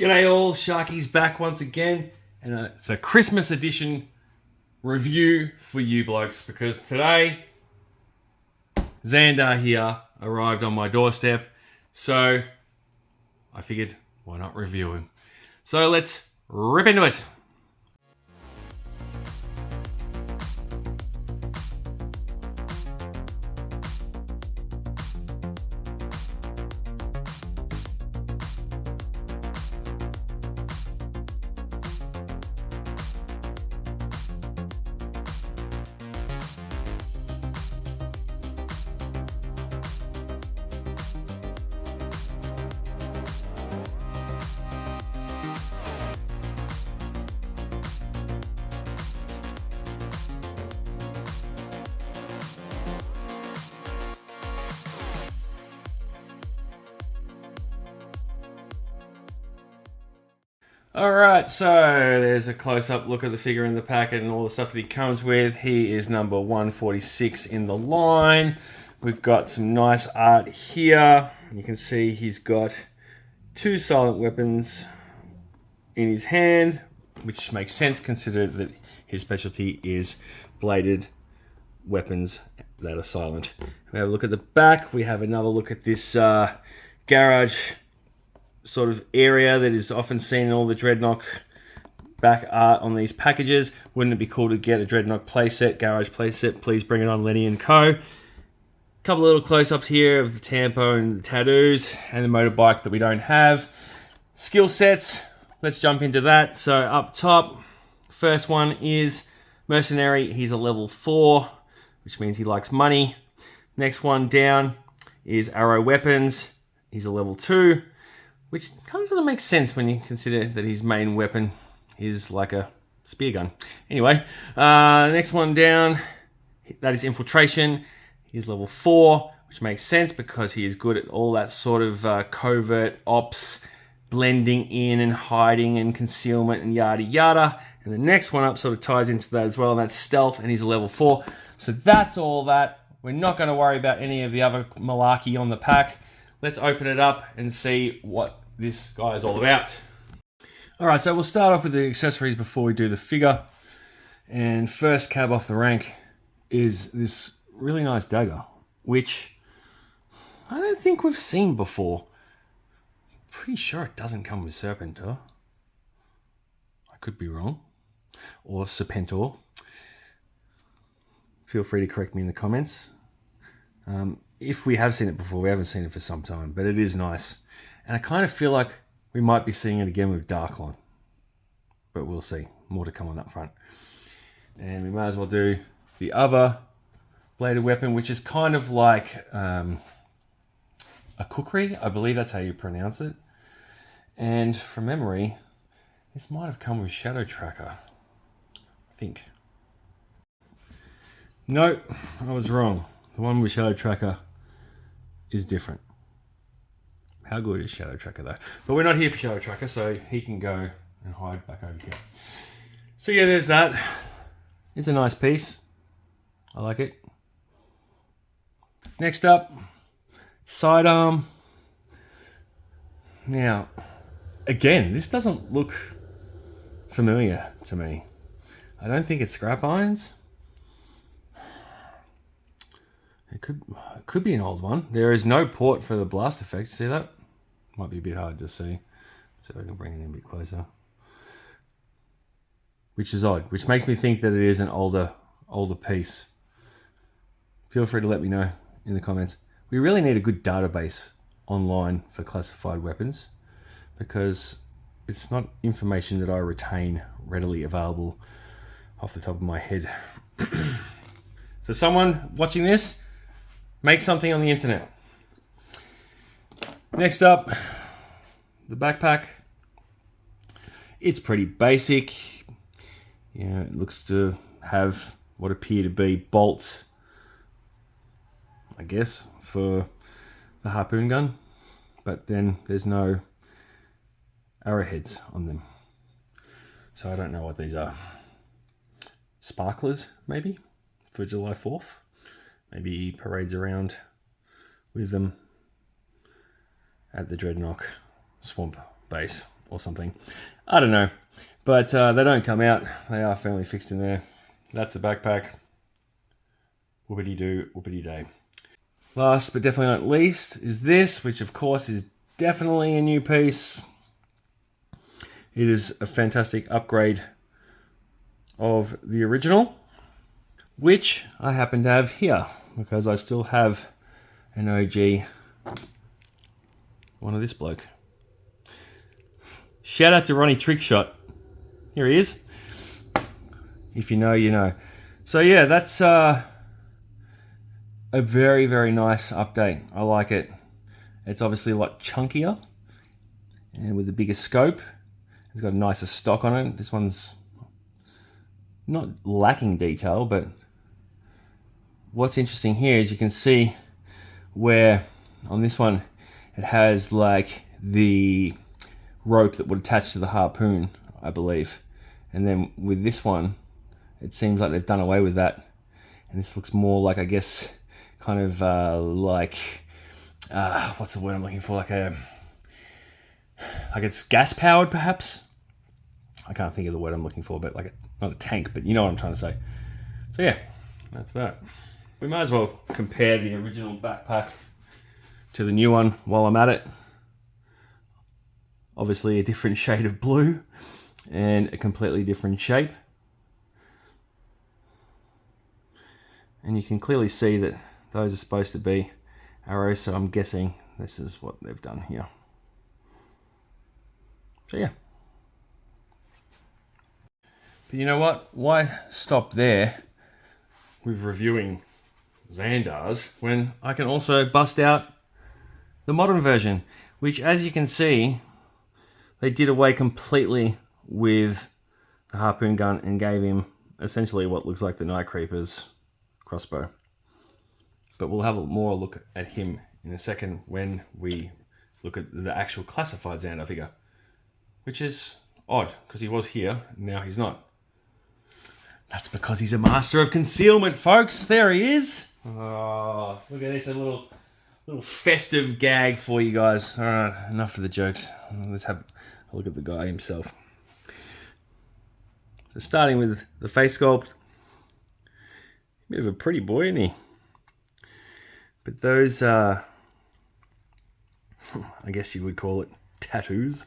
G'day all, Sharky's back once again, and it's a Christmas edition review for you blokes, because today, Zandar here arrived on my doorstep, so I figured, why not review him? So let's rip into it. Alright, so there's a close-up look at the figure in the packet and all the stuff that he comes with. He is number 146 in the line. We've got some nice art here. You can see he's got two silent weapons in his hand, which makes sense considering that his specialty is bladed weapons that are silent. We have a look at the back. We have another look at this garage sort of area that is often seen in all the Dreadnok back art on these packages. Wouldn't it be cool to get a Dreadnok playset, garage playset? Please bring it on, Lenny & Co. Couple little close-ups here of the Tampo and the tattoos and the motorbike that we don't have. Skill sets, let's jump into that. So up top, first one is Mercenary. He's a level 4, which means he likes money. Next one down is Arrow Weapons. He's a level 2. Which kind of doesn't make sense when you consider that his main weapon is like a spear gun. Anyway, next one down, that is Infiltration. He's level 4, which makes sense because he is good at all that sort of covert ops, blending in and hiding and concealment and yada yada. And the next one up sort of ties into that as well, and that's Stealth, and he's a level 4. So that's all that. We're not going to worry about any of the other malarkey on the pack. Let's open it up and see what this guy is all about. Alright, so we'll start off with the accessories before we do the figure. And first cab off the rank is this really nice dagger, which I don't think we've seen before. Pretty sure it doesn't come with Serpentor. I could be wrong. Or Serpentor. Feel free to correct me in the comments. If we have seen it before, we haven't seen it for some time, but it is nice. And I kind of feel like we might be seeing it again with Darklon. But we'll see. More to come on that front. And we might as well do the other bladed weapon, which is kind of like a kukri. I believe that's how you pronounce it. And from memory, this might have come with Shadow Tracker. I think. No, I was wrong. The one with Shadow Tracker is different. How good is Shadow Tracker though? But we're not here for Shadow Tracker, so he can go and hide back over here. So yeah, there's that. It's a nice piece. I like it. Next up, sidearm. Now, again, this doesn't look familiar to me. I don't think it's scrap irons. It could be an old one. There is no port for the blast effect. See that? Might be a bit hard to see. See if I can bring it in a bit closer. Which is odd. Which makes me think that it is an older piece. Feel free to let me know in the comments. We really need a good database online for classified weapons, because it's not information that I retain readily available off the top of my head. So someone watching this, make something on the internet. Next up, the backpack. It's pretty basic. Yeah, it looks to have what appear to be bolts, I guess, for the harpoon gun. But then there's no arrowheads on them. So I don't know what these are. Sparklers, maybe, for July 4th. Maybe he parades around with them at the Dreadnok swamp base or something. I don't know. But they don't come out. They are firmly fixed in there. That's the backpack. Whoopity-doo, whoopity-day. Last but definitely not least is this, which of course is definitely a new piece. It is a fantastic upgrade of the original, which I happen to have here because I still have an OG one of this bloke. Shout out to Ronnie Trickshot. Here he is. If you know, you know. So yeah, that's a very, very nice update. I like it. It's obviously a lot chunkier and with a bigger scope. It's got a nicer stock on it. This one's not lacking detail, but what's interesting here is you can see where on this one it has like the rope that would attach to the harpoon, I believe. And then with this one, it seems like they've done away with that. And this looks more like, I guess, kind of what's the word I'm looking for? Like it's gas powered, perhaps. I can't think of the word I'm looking for, but like not a tank, but you know what I'm trying to say. So yeah, that's that. We might as well compare the original backpack to the new one while I'm at it. Obviously a different shade of blue and a completely different shape. And you can clearly see that those are supposed to be arrows, so I'm guessing this is what they've done here. So yeah. But you know what? Why stop there with reviewing Zandars when I can also bust out the modern version, which, as you can see, they did away completely with the harpoon gun and gave him essentially what looks like the Night Creeper's crossbow. But we'll have a more look at him in a second when we look at the actual classified Zandar figure, which is odd because he was here, now he's not. That's because he's a master of concealment, folks. There he is. Oh, look at this, a little festive gag for you guys. All right, enough of the jokes. Let's have a look at the guy himself. So starting with the face sculpt, bit of a pretty boy, isn't he? But those, I guess you would call it tattoos,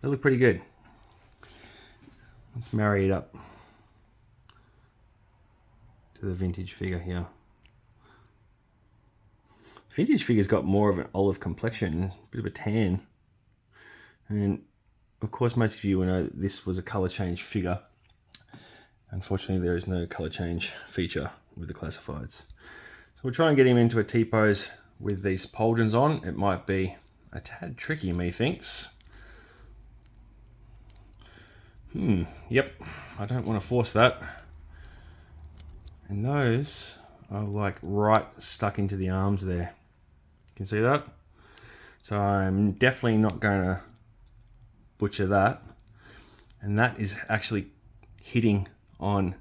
they look pretty good. Let's marry it up to the vintage figure here. Vintage figure's got more of an olive complexion, a bit of a tan. And of course, most of you will know that this was a color change figure. Unfortunately, there is no color change feature with the classifieds. So we'll try and get him into a T-pose with these pauldrons on. It might be a tad tricky, methinks. Yep, I don't want to force that. And those are like right stuck into the arms there. You can see that? So I'm definitely not going to butcher that. And that is actually hitting on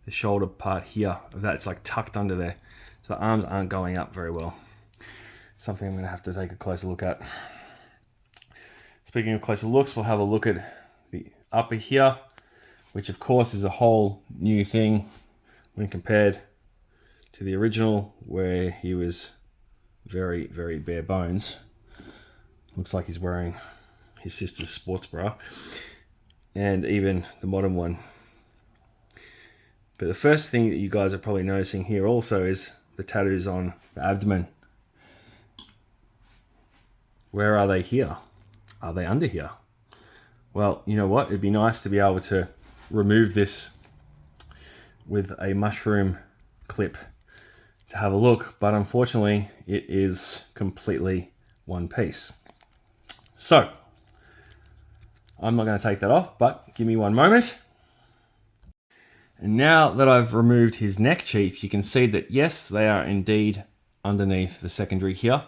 the shoulder part here. That's like tucked under there. So the arms aren't going up very well. Something I'm going to have to take a closer look at. Speaking of closer looks, we'll have a look at the upper here, which of course is a whole new thing when compared to the original, where he was very, very bare bones. Looks like he's wearing his sister's sports bra, and even the modern one. But the first thing that you guys are probably noticing here also is the tattoos on the abdomen. Where are they here? Are they under here? Well, you know what? It'd be nice to be able to remove this with a mushroom clip to have a look, but unfortunately it is completely one piece. So I'm not going to take that off, but give me one moment. And now that I've removed his neck cheek, you can see that yes, they are indeed underneath the secondary here,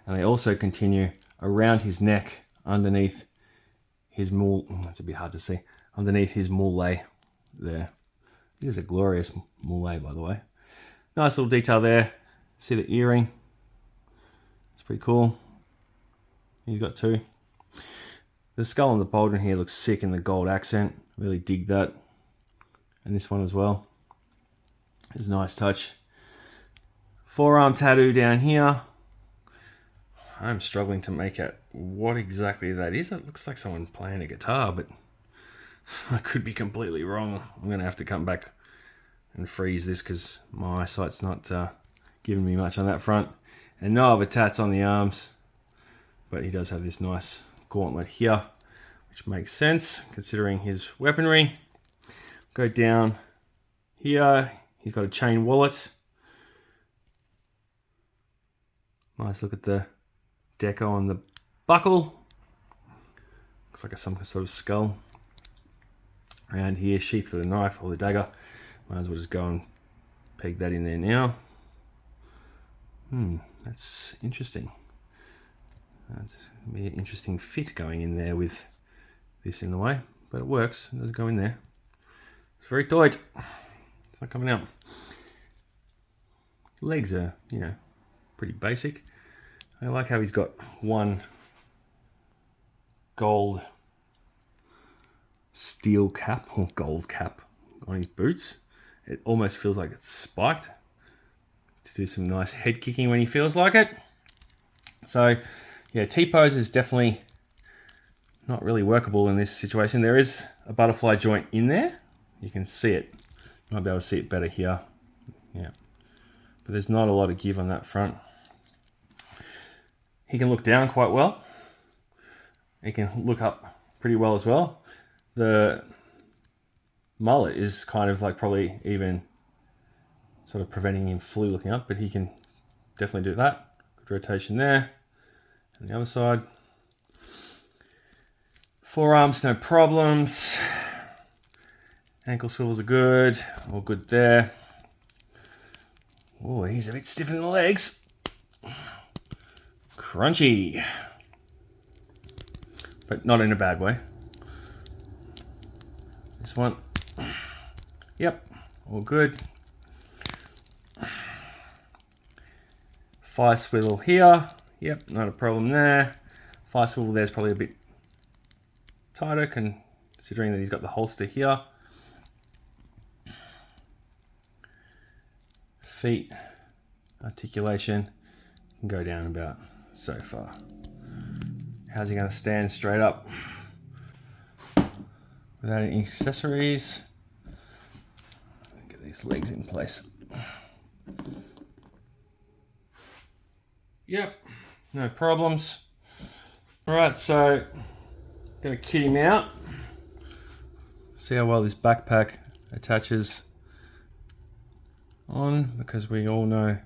and they also continue around his neck underneath his that's a bit hard to see, underneath his moule there. It is a glorious moule, by the way. Nice little detail there. See the earring? It's pretty cool. He's got two. The skull on the pauldron here looks sick in the gold accent. Really dig that. And this one as well. It's a nice touch. Forearm tattoo down here. I'm struggling to make out what exactly that is. It looks like someone playing a guitar, but I could be completely wrong. I'm going to have to come back and freeze this because my eyesight's not giving me much on that front. And no other tats on the arms, but he does have this nice gauntlet here, which makes sense considering his weaponry. Go down here, he's got a chain wallet. Nice look at the deco on the buckle. Looks like some sort of skull. Around here, sheath for the knife or the dagger. Might as well just go and peg that in there now. That's interesting. That's gonna be an interesting fit going in there with this in the way, but it works. It does go in there. It's very tight. It's not coming out. Legs are, you know, pretty basic. I like how he's got one gold steel cap or gold cap on his boots. It almost feels like it's spiked to do some nice head kicking when he feels like it. So yeah, T-pose is definitely not really workable in this situation. There is a butterfly joint in there. You can see it. You might be able to see it better here. Yeah, but there's not a lot of give on that front. He can look down quite well. He can look up pretty well as well. The mullet is kind of like probably even sort of preventing him fully looking up, but he can definitely do that. Good rotation there. And the other side. Forearms, no problems. Ankle swivels are good. All good there. Oh, he's a bit stiff in the legs. Crunchy. But not in a bad way. This one. Yep, all good. Thigh swivel here. Yep, not a problem there. Thigh swivel there's probably a bit tighter considering that he's got the holster here. Feet, articulation, can go down about so far. How's he going to stand straight up without any accessories? Get these legs in place. Yep, no problems. All right, so gonna kit him out. See how well this backpack attaches on, because we all know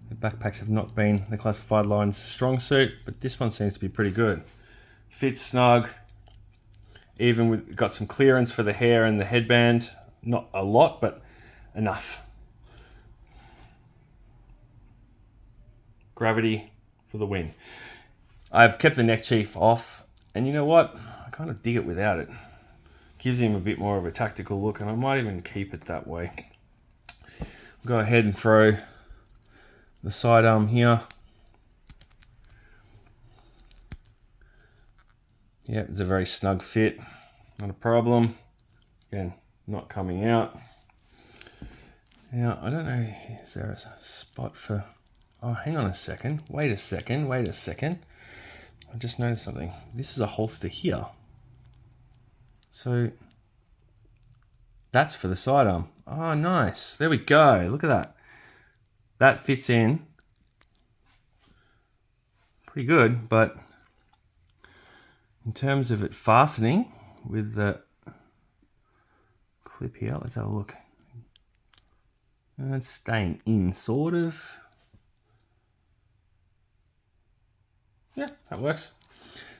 the backpacks have not been the classified line's strong suit, but this one seems to be pretty good. Fits snug, even with got some clearance for the hair and the headband. Not a lot, but enough. Gravity for the win. I've kept the neck chief off, and you know what? I kind of dig it without it. Gives him a bit more of a tactical look, and I might even keep it that way. Go ahead and throw the sidearm here. Yep, it's a very snug fit. Not a problem. Again, not coming out. Now, I don't know, is there a spot for... Oh, hang on a second. Wait a second. I just noticed something. This is a holster here. So that's for the sidearm. Oh, nice. There we go. Look at that. That fits in pretty good, but in terms of it fastening with the clip here, let's have a look. It's staying in, sort of. Yeah, that works.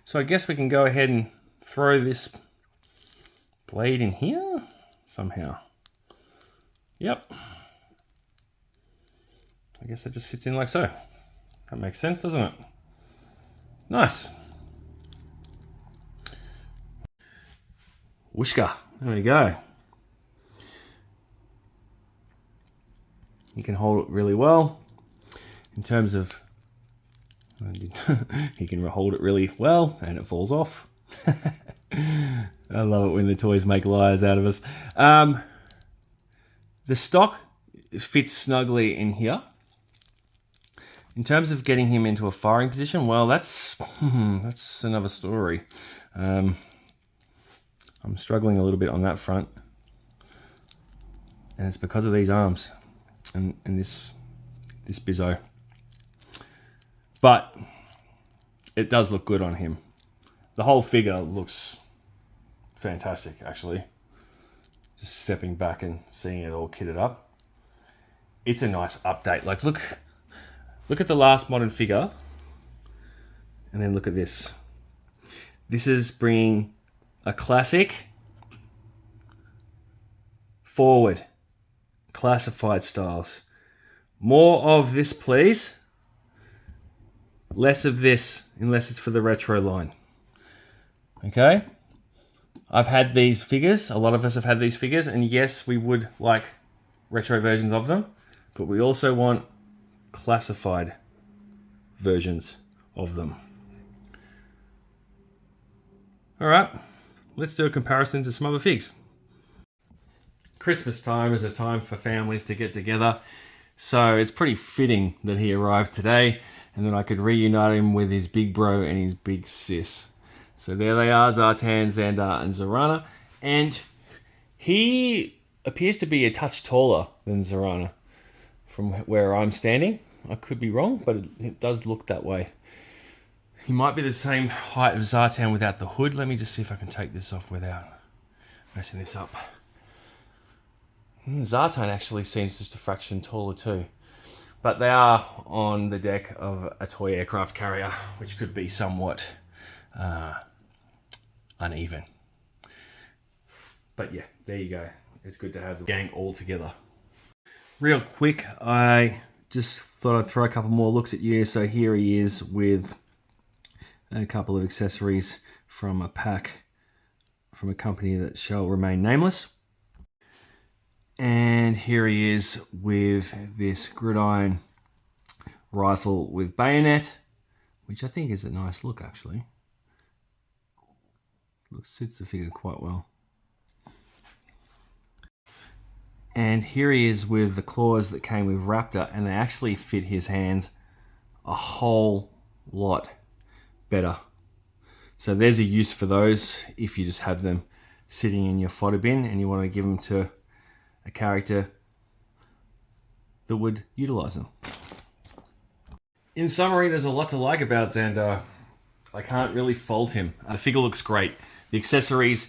So I guess we can go ahead and throw this blade in here somehow. Yep. I guess it just sits in like so. That makes sense, doesn't it? Nice. Whooshka. There we go. You can hold it really well. In terms of... he can hold it really well and it falls off. I love it when the toys make liars out of us. The stock fits snugly in here. In terms of getting him into a firing position, well, that's another story. I'm struggling a little bit on that front, and it's because of these arms and this bizzo. But it does look good on him. The whole figure looks fantastic, actually. Just stepping back and seeing it all kitted up. It's a nice update. Like, look at the last modern figure, and then look at this. This is bringing a classic forward, classified styles. More of this, please. Less of this, unless it's for the retro line. Okay? I've had these figures. A lot of us have had these figures, and yes, we would like retro versions of them, but we also want classified versions of them. All right, let's do a comparison to some other figs. Christmas time is a time for families to get together, so it's pretty fitting that he arrived today and then I could reunite him with his big bro and his big sis. So there they are, Zartan, Zandar, and Zorana, and he appears to be a touch taller than Zorana from where I'm standing. I could be wrong, but it does look that way. He might be the same height as Zartan without the hood. Let me just see if I can take this off without messing this up. Zartan actually seems just a fraction taller too. But they are on the deck of a toy aircraft carrier, which could be somewhat uneven. But yeah, there you go. It's good to have the gang all together. Real quick, I just thought I'd throw a couple more looks at you. So here he is with a couple of accessories from a pack from a company that shall remain nameless. And here he is with this gridiron rifle with bayonet, which I think is a nice look actually. Suits the figure quite well. And here he is with the claws that came with Raptor, and they actually fit his hands a whole lot better. So there's a use for those if you just have them sitting in your fodder bin and you want to give them to a character that would utilize them. In summary, there's a lot to like about Zandar. I can't really fault him. The figure looks great. The accessories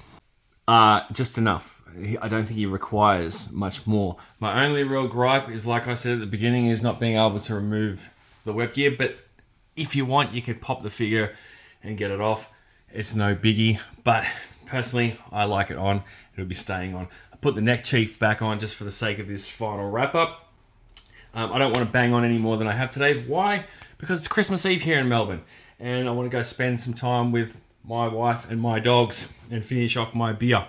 are just enough. I don't think he requires much more. My only real gripe is, like I said at the beginning, is not being able to remove the web gear, but if you want, you could pop the figure and get it off. It's no biggie, but personally, I like it on. It'll be staying on. I put the neck chief back on just for the sake of this final wrap-up. I don't want to bang on any more than I have today. Why? Because it's Christmas Eve here in Melbourne, and I want to go spend some time with my wife and my dogs and finish off my beer.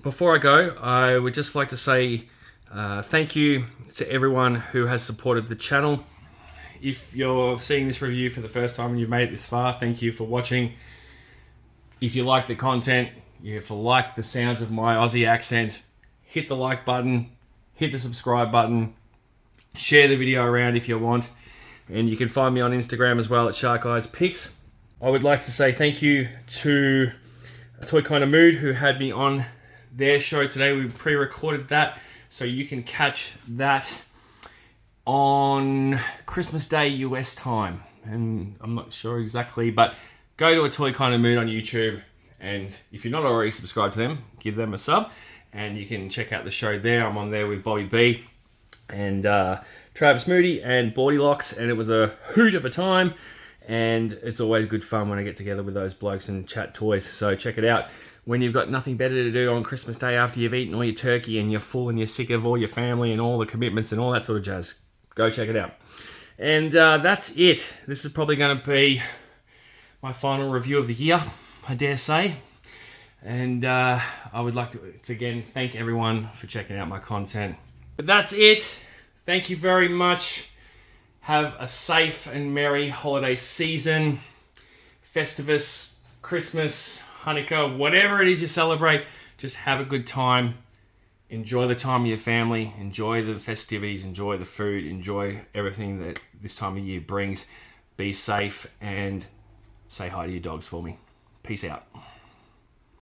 Before I go, I would just like to say thank you to everyone who has supported the channel. If you're seeing this review for the first time and you've made it this far, thank you for watching. If you like the content, if you like the sounds of my Aussie accent, hit the like button, hit the subscribe button, share the video around if you want, and you can find me on Instagram as well at Shark Eyes Pics. I would like to say thank you to Toy Kind of Mood who had me on their show today. We pre-recorded that, so you can catch that on Christmas Day US time, and I'm not sure exactly, but go to a Toy Kind of Mood on YouTube, and if you're not already subscribed to them, give them a sub, and you can check out the show there. I'm on there with Bobby B and Travis Moody and Bordy Locks, and it was a hoot of a time, and it's always good fun when I get together with those blokes and chat toys, so check it out when you've got nothing better to do on Christmas Day after you've eaten all your turkey and you're full and you're sick of all your family and all the commitments and all that sort of jazz. Go check it out. And that's it. This is probably going to be my final review of the year, I dare say. And I would like to again thank everyone for checking out my content. But that's it. Thank you very much. Have a safe and merry holiday season. Festivus, Christmas, Hanukkah, whatever it is you celebrate, just have a good time. Enjoy the time with your family. Enjoy the festivities. Enjoy the food. Enjoy everything that this time of year brings. Be safe and say hi to your dogs for me. Peace out.